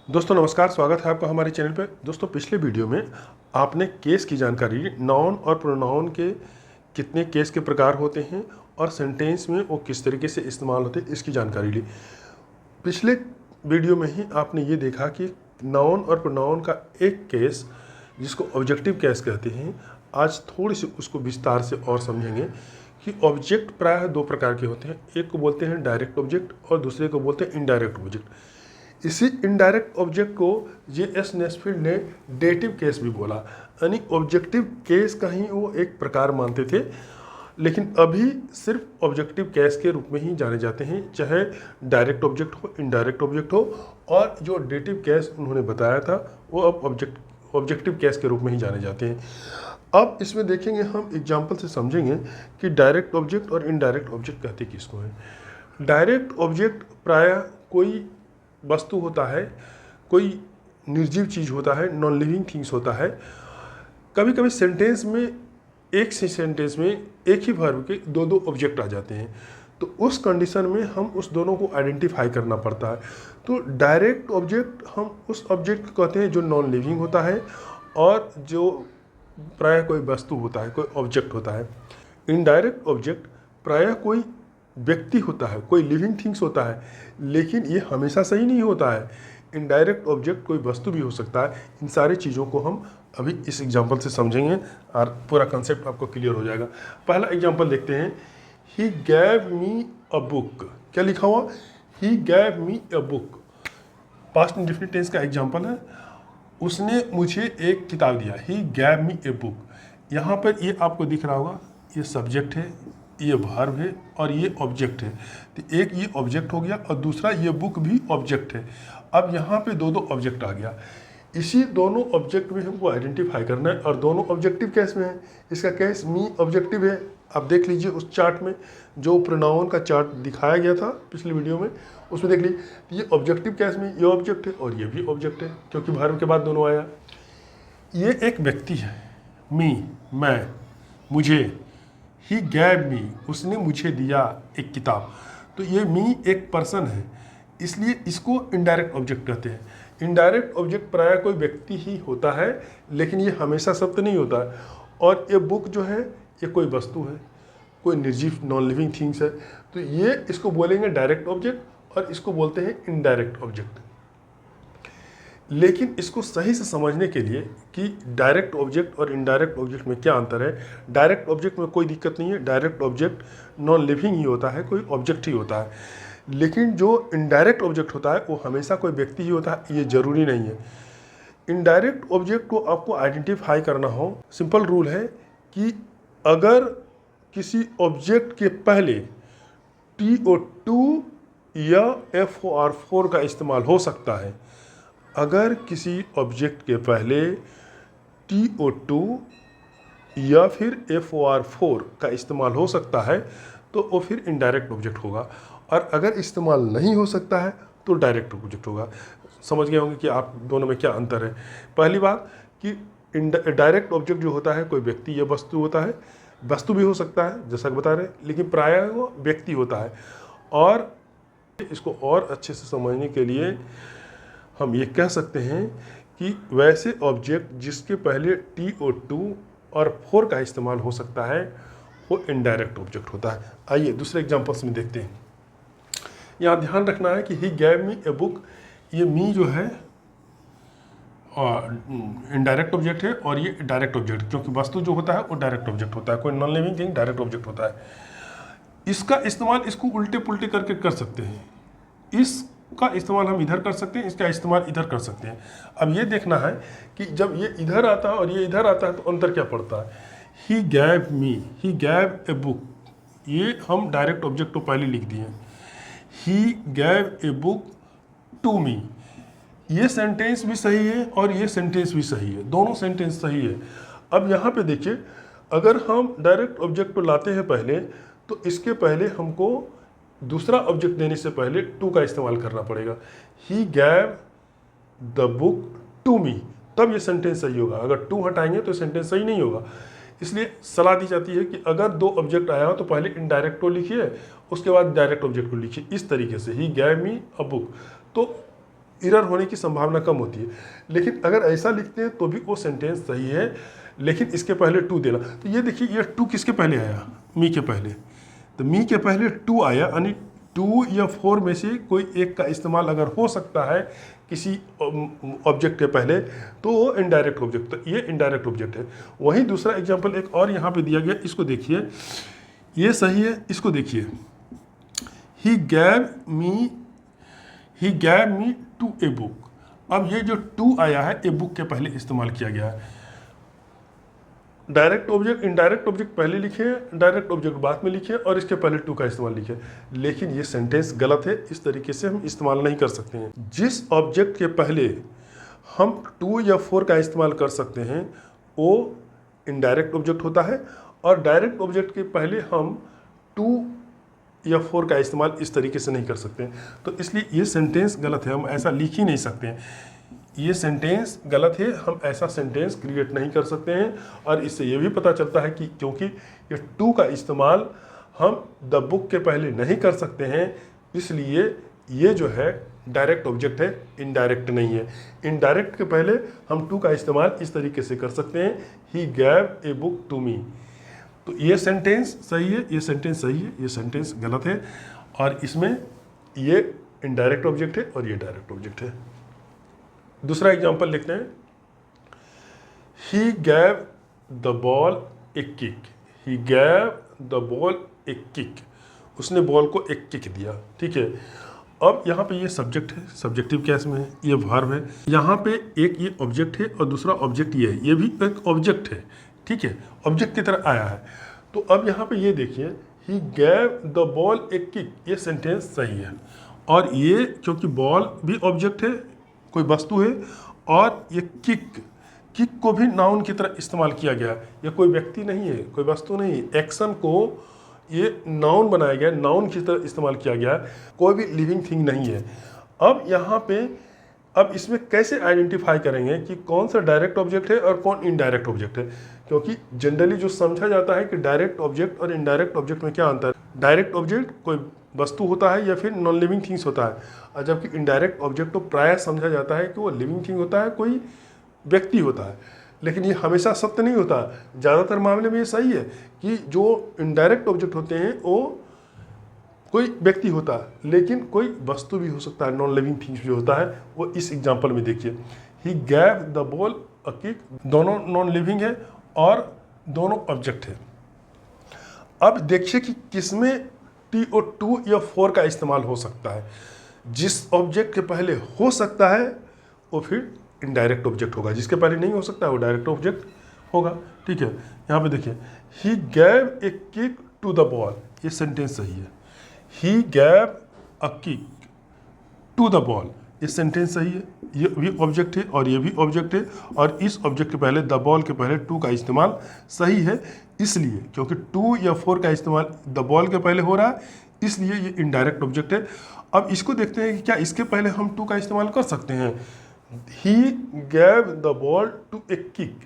दोस्तों नमस्कार, स्वागत है आपका हमारे चैनल पे। दोस्तों पिछले वीडियो में आपने केस की जानकारी ली, नाउन और प्रोनाउन के कितने केस के प्रकार होते हैं और सेंटेंस में वो किस तरीके से इस्तेमाल होते हैं इसकी जानकारी ली। पिछले वीडियो में ही आपने ये देखा कि नाउन और प्रोनाउन का एक केस जिसको ऑब्जेक्टिव केस कहते हैं, आज थोड़ी सी उसको विस्तार से और समझेंगे कि ऑब्जेक्ट प्रायः दो प्रकार के होते हैं। एक को बोलते हैं डायरेक्ट ऑब्जेक्ट और दूसरे को बोलते हैं इनडायरेक्ट ऑब्जेक्ट। इसी इनडायरेक्ट ऑब्जेक्ट को J.S. नेस्फील्ड ने डेटिव केस भी बोला, यानी ऑब्जेक्टिव केस का ही वो एक प्रकार मानते थे, लेकिन अभी सिर्फ ऑब्जेक्टिव केस के रूप में ही जाने जाते हैं, चाहे डायरेक्ट ऑब्जेक्ट हो, इनडायरेक्ट ऑब्जेक्ट हो। और जो डेटिव केस उन्होंने बताया था वो अब ऑब्जेक्टिव केस के रूप में ही जाने जाते हैं। अब इसमें देखेंगे, हम एग्जाम्पल से समझेंगे कि डायरेक्ट ऑब्जेक्ट और इनडायरेक्ट ऑब्जेक्ट कहते किसको हैं। डायरेक्ट ऑब्जेक्ट प्रायः कोई वस्तु होता है, कोई निर्जीव चीज़ होता है, नॉन लिविंग थिंग्स होता है। कभी कभी सेंटेंस में, एक से सेंटेंस में एक ही वर्ब के दो दो ऑब्जेक्ट आ जाते हैं, तो उस कंडीशन में हम उस दोनों को आइडेंटिफाई करना पड़ता है। तो डायरेक्ट ऑब्जेक्ट हम उस ऑब्जेक्ट को कहते हैं जो नॉन लिविंग होता है और जो प्रायः कोई वस्तु होता है, कोई ऑब्जेक्ट होता है। इनडायरेक्ट ऑब्जेक्ट प्रायः कोई व्यक्ति होता है, कोई लिविंग थिंग्स होता है, लेकिन ये हमेशा सही नहीं होता है। इनडायरेक्ट ऑब्जेक्ट कोई वस्तु भी हो सकता है। इन सारी चीज़ों को हम अभी इस एग्जांपल से समझेंगे और पूरा कंसेप्ट आपको क्लियर हो जाएगा। पहला एग्जांपल देखते हैं। He gave me a book. क्या लिखा हुआ? He gave me a book. Past indefinite tense का एग्जांपल है। उसने मुझे एक किताब दिया। He gave me a book. यहाँ पर ये आपको दिख रहा होगा, ये सब्जेक्ट है, ये वर्ब है और ये ऑब्जेक्ट है। तो एक ये ऑब्जेक्ट हो गया और दूसरा ये बुक भी ऑब्जेक्ट है। अब यहाँ पे दो दो ऑब्जेक्ट आ गया। इसी दोनों ऑब्जेक्ट में हमको आइडेंटिफाई करना है और दोनों ऑब्जेक्टिव केस में है। इसका केस मी ऑब्जेक्टिव है। आप देख लीजिए उस चार्ट में, जो प्रोनाउन का चार्ट दिखाया गया था पिछले वीडियो में, उसमें देख लीजिए ये ऑब्जेक्टिव केस में ये ऑब्जेक्ट है और ये भी ऑब्जेक्ट है, क्योंकि वर्ब के बाद दोनों आया। ये एक व्यक्ति है, मी, मैं, मुझे। ही गैव मी, उसने मुझे दिया एक किताब। तो ये मी एक पर्सन है, इसलिए इसको इनडायरेक्ट ऑब्जेक्ट कहते हैं। इनडायरेक्ट ऑब्जेक्ट प्रायः कोई व्यक्ति ही होता है, लेकिन ये हमेशा सत्य नहीं होता है। और ये बुक जो है ये कोई वस्तु है, कोई निर्जीव नॉन लिविंग थिंग्स है। तो ये इसको बोलेंगे डायरेक्ट ऑब्जेक्ट और इसको बोलते हैं इनडायरेक्ट ऑब्जेक्ट। लेकिन इसको सही से समझने के लिए कि डायरेक्ट ऑब्जेक्ट और इनडायरेक्ट ऑब्जेक्ट में क्या अंतर है। डायरेक्ट ऑब्जेक्ट में कोई दिक्कत नहीं है, डायरेक्ट ऑब्जेक्ट नॉन लिविंग ही होता है, कोई ऑब्जेक्ट ही होता है। लेकिन जो इनडायरेक्ट ऑब्जेक्ट होता है वो हमेशा कोई व्यक्ति ही होता है, ये जरूरी नहीं है। इनडायरेक्ट ऑब्जेक्ट को आपको आइडेंटिफाई करना हो, सिंपल रूल है कि अगर किसी ऑब्जेक्ट के पहले TO2 या FOR4 का इस्तेमाल हो सकता है, अगर किसी ऑब्जेक्ट के पहले TO2 या फिर FOR4 का इस्तेमाल हो सकता है तो वो फिर इनडायरेक्ट ऑब्जेक्ट होगा, और अगर इस्तेमाल नहीं हो सकता है तो डायरेक्ट ऑब्जेक्ट होगा। समझ गए होंगे कि आप दोनों में क्या अंतर है। पहली बात कि डायरेक्ट ऑब्जेक्ट जो होता है कोई व्यक्ति या वस्तु होता है, वस्तु भी हो सकता है जैसा कि बता रहे हैं, लेकिन प्रायः वो व्यक्ति होता है। और इसको और अच्छे से समझने के लिए हम ये कह सकते हैं कि वैसे ऑब्जेक्ट जिसके पहले TO2 और 4 का इस्तेमाल हो सकता है वो इनडायरेक्ट ऑब्जेक्ट होता है। आइए दूसरे एग्जांपल्स में देखते हैं। यहाँ ध्यान रखना है कि ही गैव मी ए बुक, ये मी जो है इनडायरेक्ट ऑब्जेक्ट है और ये डायरेक्ट ऑब्जेक्ट, क्योंकि वस्तु जो होता है वो डायरेक्ट ऑब्जेक्ट होता है, कोई non living thing direct object होता है। इसका इस्तेमाल इसको उल्टे पुल्टे करके कर सकते हैं। इसका इस्तेमाल हम इधर कर सकते हैं, इसका इस्तेमाल इधर कर सकते हैं। अब ये देखना है कि जब ये इधर आता है और ये इधर आता है तो अंतर क्या पड़ता है। He gave me, he gave a book, ये हम डायरेक्ट ऑब्जेक्ट को पहले लिख दिए। He gave a book to me, ये सेंटेंस भी सही है और ये सेंटेंस भी सही है, दोनों सेंटेंस सही है। अब यहाँ पे देखिए, अगर हम डायरेक्ट ऑब्जेक्ट को लाते हैं पहले, तो इसके पहले हमको दूसरा ऑब्जेक्ट देने से पहले टू का इस्तेमाल करना पड़ेगा। He gave the book to me, तब ये सेंटेंस सही होगा। अगर टू हटाएंगे तो सेंटेंस सही नहीं होगा। इसलिए सलाह दी जाती है कि अगर दो ऑब्जेक्ट आया हो तो पहले इनडायरेक्ट को लिखिए, उसके बाद डायरेक्ट ऑब्जेक्ट को लिखिए। इस तरीके से ही गैव मी अ बुक। तो एरर होने की संभावना कम होती है। लेकिन अगर ऐसा लिखते हैं तो भी वो सेंटेंस सही है, लेकिन इसके पहले टू देना। तो ये देखिए, ये टू किसके पहले आया, मी के पहले, तो मी के पहले टू आया, यानी टू या फोर में से कोई एक का इस्तेमाल अगर हो सकता है किसी ऑब्जेक्ट के पहले, तो वो इनडायरेक्ट ऑब्जेक्ट, तो ये इनडायरेक्ट ऑब्जेक्ट है। वहीं दूसरा एग्जांपल एक और यहाँ पे दिया गया, इसको देखिए, ये सही है, इसको देखिए, he gave me to a book. अब ये जो टू आया है, ए बुक के पहले इस्तेमाल किया गया है। डायरेक्ट ऑब्जेक्ट इनडायरेक्ट ऑब्जेक्ट पहले लिखे, डायरेक्ट ऑब्जेक्ट बाद में लिखे, और इसके पहले टू का इस्तेमाल लिखे। लेकिन ये सेंटेंस गलत है, इस तरीके से हम इस्तेमाल नहीं कर सकते हैं। जिस ऑब्जेक्ट के पहले हम टू या फोर का इस्तेमाल कर सकते हैं वो इनडायरेक्ट ऑब्जेक्ट होता है, और डायरेक्ट ऑब्जेक्ट के पहले हम टू या फोर का इस्तेमाल इस तरीके से नहीं कर सकते हैं। तो इसलिए ये सेंटेंस गलत है, हम ऐसा लिख ही नहीं सकते हैं। ये सेंटेंस गलत है, हम ऐसा सेंटेंस क्रिएट नहीं कर सकते हैं। और इससे ये भी पता चलता है कि क्योंकि ये टू का इस्तेमाल हम द बुक के पहले नहीं कर सकते हैं, इसलिए ये जो है डायरेक्ट ऑब्जेक्ट है, इनडायरेक्ट नहीं है। इनडायरेक्ट के पहले हम टू का इस्तेमाल इस तरीके से कर सकते हैं, he gave a book to me. तो ये सेंटेंस सही है, ये सेंटेंस सही है, ये सेंटेंस गलत है। और इसमें ये इनडायरेक्ट ऑब्जेक्ट है और ये डायरेक्ट ऑब्जेक्ट है। दूसरा एग्जांपल लिखते हैं, he gave the ball a kick. He gave the ball a kick, उसने बॉल को एक किक दिया, ठीक है। अब यहाँ पे ये सब्जेक्ट है, सब्जेक्टिव केस में है, ये वर्ब है। यहाँ पे एक ये ऑब्जेक्ट है और दूसरा ऑब्जेक्ट ये है, ये भी एक ऑब्जेक्ट है, ठीक है, ऑब्जेक्ट की तरह आया है। तो अब यहाँ पे ये देखिए, he gave the ball a kick, ये सेंटेंस सही है। और ये क्योंकि बॉल भी ऑब्जेक्ट है, कोई वस्तु है, और ये किक को भी नाउन की तरह इस्तेमाल किया गया। ये कोई व्यक्ति नहीं है, कोई वस्तु नहीं है, एक्शन को ये नाउन बनाया गया, नाउन की तरह इस्तेमाल किया गया, कोई भी लिविंग थिंग नहीं है। अब यहाँ पे अब इसमें कैसे आइडेंटिफाई करेंगे कि कौन सा डायरेक्ट ऑब्जेक्ट है और कौन इनडायरेक्ट ऑब्जेक्ट है? क्योंकि जनरली जो समझा जाता है कि डायरेक्ट ऑब्जेक्ट और इनडायरेक्ट ऑब्जेक्ट में क्या अंतर है। डायरेक्ट ऑब्जेक्ट कोई वस्तु होता है या फिर नॉन लिविंग थिंग्स होता है, और जबकि इनडायरेक्ट ऑब्जेक्ट तो प्रायः समझा जाता है कि वो लिविंग थिंग होता है, कोई व्यक्ति होता है। लेकिन ये हमेशा सत्य नहीं होता। ज़्यादातर मामले में ये सही है कि जो इनडायरेक्ट ऑब्जेक्ट होते हैं वो कोई व्यक्ति होता है, लेकिन कोई वस्तु भी हो सकता है, नॉन लिविंग थिंग्स भी होता है। वो इस एग्जाम्पल में देखिए, he gave the ball a kick, दोनों नॉन लिविंग है और दोनों ऑब्जेक्ट है। अब देखिए कि किसमें टू या फोर का इस्तेमाल हो सकता है। जिस ऑब्जेक्ट के पहले हो सकता है वो फिर इनडायरेक्ट ऑब्जेक्ट होगा, जिसके पहले नहीं हो सकता है वो डायरेक्ट ऑब्जेक्ट होगा, ठीक है। यहाँ पे देखिए, he gave a kick to the ball, ये सेंटेंस सही है। He gave a kick to the ball, ये सेंटेंस सही है। ये भी ऑब्जेक्ट है और ये भी ऑब्जेक्ट है, और इस ऑब्जेक्ट के पहले द बॉल के पहले टू का इस्तेमाल सही है, इसलिए क्योंकि टू या फोर का इस्तेमाल द बॉल के पहले हो रहा है, इसलिए ये इनडायरेक्ट ऑब्जेक्ट है। अब इसको देखते हैं कि क्या इसके पहले हम टू का इस्तेमाल कर सकते हैं। He gave the ball to a kick,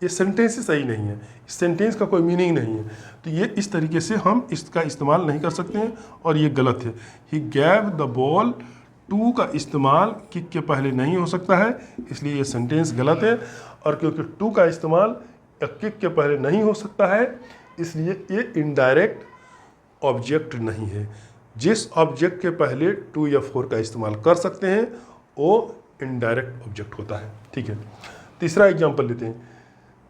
ये सेंटेंस ही सही नहीं है, इस सेंटेंस का कोई मीनिंग नहीं है। तो ये इस तरीके से हम इसका इस्तेमाल नहीं कर सकते हैं और ये गलत है। He gave the ball, to का इस्तेमाल किक के पहले नहीं हो सकता है, इसलिए ये सेंटेंस गलत है। और क्योंकि टू का इस्तेमाल किक के पहले नहीं हो सकता है, इसलिए ये इनडायरेक्ट ऑब्जेक्ट नहीं है। जिस ऑब्जेक्ट के पहले टू या फोर का इस्तेमाल कर सकते हैं वो इनडायरेक्ट ऑब्जेक्ट होता है, ठीक है। तीसरा एग्जांपल लेते हैं,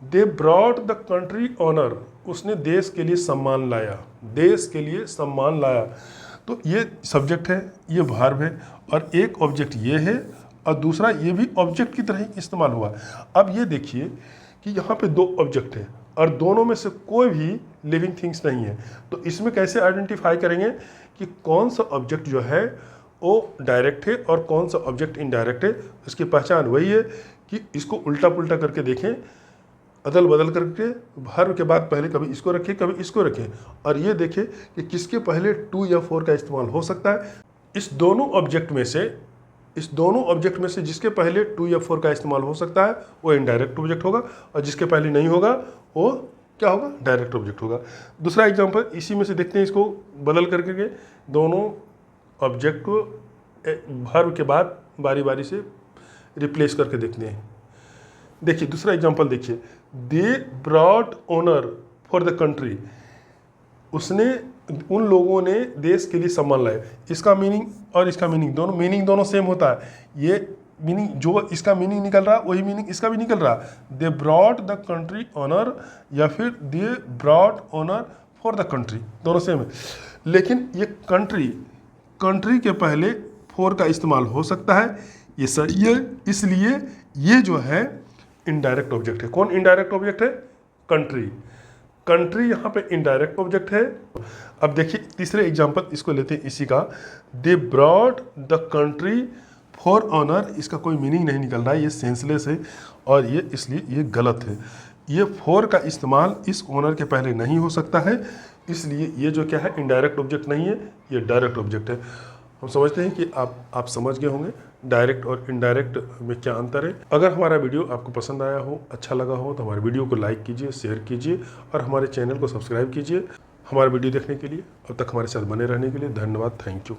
they brought the country honour, उसने देश के लिए सम्मान लाया, देश के लिए सम्मान लाया। तो ये सब्जेक्ट है, ये वर्ब है, और एक ऑब्जेक्ट ये है और दूसरा ये भी ऑब्जेक्ट की तरह ही इस्तेमाल हुआ। अब ये देखिए कि यहाँ पे दो ऑब्जेक्ट है और दोनों में से कोई भी लिविंग थिंग्स नहीं है। तो इसमें कैसे आइडेंटिफाई करेंगे कि कौन सा ऑब्जेक्ट जो है वो डायरेक्ट है और कौन सा ऑब्जेक्ट इनडायरेक्ट है। इसकी पहचान वही है कि इसको उल्टा पुल्टा करके देखें, अदल बदल करके वर्ब के बाद पहले कभी इसको रखें कभी इसको रखें, और ये देखें कि किसके पहले टू या फोर का इस्तेमाल हो सकता है। इस दोनों ऑब्जेक्ट में से जिसके पहले टू या फोर का इस्तेमाल हो सकता है वो इनडायरेक्ट ऑब्जेक्ट होगा, और जिसके पहले नहीं होगा वो क्या होगा, डायरेक्ट ऑब्जेक्ट होगा। दूसरा एग्जांपल इसी में से देखते हैं, इसको बदल करके दोनों ऑब्जेक्ट को वर्ब के बाद बारी बारी से रिप्लेस करके देखते हैं। देखिए दूसरा एग्जांपल देखिए, they brought honour for the country, उसने उन लोगों ने देश के लिए सम्मान लाया। इसका मीनिंग और इसका मीनिंग दोनों सेम होता है। ये मीनिंग जो इसका मीनिंग निकल रहा वही मीनिंग इसका भी निकल रहा। They brought the country honour या फिर they brought honour for the country, दोनों सेम है। लेकिन ये कंट्री के पहले फॉर का इस्तेमाल हो सकता है, ये सही है। इसलिए ये जो है इनडायरेक्ट ऑब्जेक्ट है। कौन इनडायरेक्ट ऑब्जेक्ट है? कंट्री यहाँ पे इनडायरेक्ट ऑब्जेक्ट है। अब देखिए तीसरे एग्जांपल इसको लेते हैं इसी का, they brought the country for honour, इसका कोई मीनिंग नहीं निकल रहा है, ये सेंसलेस है और ये इसलिए ये गलत है। ये फॉर का इस्तेमाल इस ऑनर के पहले नहीं हो सकता है, इसलिए ये जो क्या है इनडायरेक्ट ऑब्जेक्ट नहीं है, ये डायरेक्ट ऑब्जेक्ट है। हम समझते हैं कि आप समझ गए होंगे डायरेक्ट और इनडायरेक्ट में क्या अंतर है। अगर हमारा वीडियो आपको पसंद आया हो, अच्छा लगा हो, तो हमारे वीडियो को लाइक कीजिए, शेयर कीजिए और हमारे चैनल को सब्सक्राइब कीजिए। हमारा वीडियो देखने के लिए, अब तक हमारे साथ बने रहने के लिए धन्यवाद। Thank you.